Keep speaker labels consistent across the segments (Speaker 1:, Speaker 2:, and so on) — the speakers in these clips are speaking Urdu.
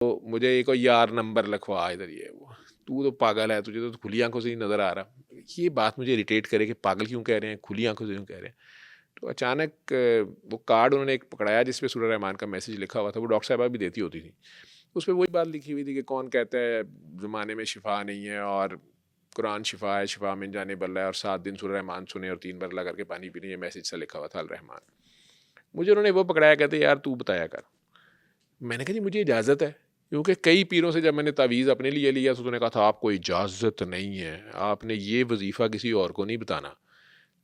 Speaker 1: تو مجھے ایک یار نمبر لکھوا ادھر یہ وہ، تو پاگل ہے، تجھے تو کھلی آنکھوں سے ہی نظر آ رہا. یہ بات مجھے اریٹیٹ کرے کہ پاگل کیوں کہہ رہے ہیں، کھلی آنکھوں سے کیوں کہہ رہے ہیں. تو اچانک وہ کارڈ انہوں نے ایک پکڑایا جس پہ سورہ رحمان کا میسیج لکھا ہوا تھا. وہ ڈاکٹر صاحبہ بھی دیتی ہوتی تھی. اس پہ وہی بات لکھی ہوئی تھی کہ کون کہتا ہے زمانے میں شفا نہیں ہے اور قرآن شفا ہے، شفا من جانب اللہ ہے، اور 7 دن سورہ رحمان سنے اور 3 بار لگا کے پانی پینے. یہ میسیج سا لکھا ہوا تھا الرحمان. مجھے انہوں نے وہ پکڑایا، کہتے یار تو بتایا کر. میں نے کہا جی مجھے اجازت ہے، کیونکہ کئی پیروں سے جب میں نے تعویذ اپنے لیے لیا تو انہوں نے کہا تھا آپ کو اجازت نہیں ہے، آپ نے یہ وظیفہ کسی اور کو نہیں بتانا.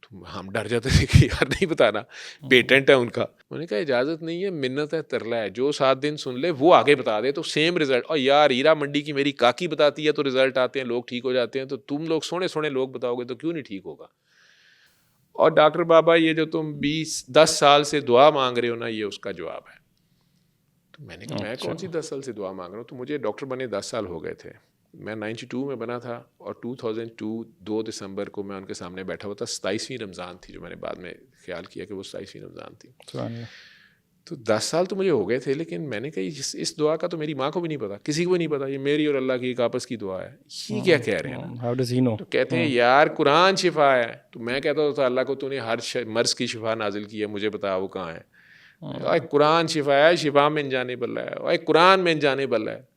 Speaker 1: تو ہم ڈر جاتے تھے کہ یار نہیں بتانا، پیٹنٹ ہے ان کا. انہوں نے کہا اجازت نہیں ہے، منت ہے، ترلا ہے، جو 7 دن سن لے وہ آگے بتا دے تو سیم رزلٹ. اور یار ہیرا منڈی کی میری کاکی بتاتی ہے تو رزلٹ آتے ہیں، لوگ ٹھیک ہو جاتے ہیں، تو تم لوگ سونے سونے لوگ بتاؤ گے تو کیوں نہیں ٹھیک ہوگا. اور ڈاکٹر بابا یہ جو تم 10 سال سے دعا مانگ رہے ہو نا، یہ اس کا جواب ہے. تو میں نے کہا میں کون سی 10 سال سے دعا مانگ رہا ہوں. تو مجھے ڈاکٹر بنے 10 سال ہو گئے تھے. میں 92 میں بنا تھا اور 2002 2 دسمبر کو میں ان کے سامنے بیٹھا ہوا تھا. 27ویں رمضان تھی، جو میں نے بعد میں خیال کیا کہ وہ 27ویں رمضان تھی. تو 10 سال تو مجھے ہو گئے تھے، لیکن میں نے کہا اس دعا کا تو میری ماں کو بھی نہیں پتا، کسی کو بھی نہیں پتا، یہ میری اور اللہ کی ایک آپس کی دعا ہے. یہ کیا کہہ رہے ہیں؟ تو کہتے ہیں یار قرآن شفا ہے. تو میں کہتا تھا اللہ کو تو نے ہر مرض کی شفا نازل کی ہے، مجھے بتا وہ کہاں ہے. قرآن شفا ہے، شفا من جانب اللہ ہے، قرآن من جانب اللہ ہے.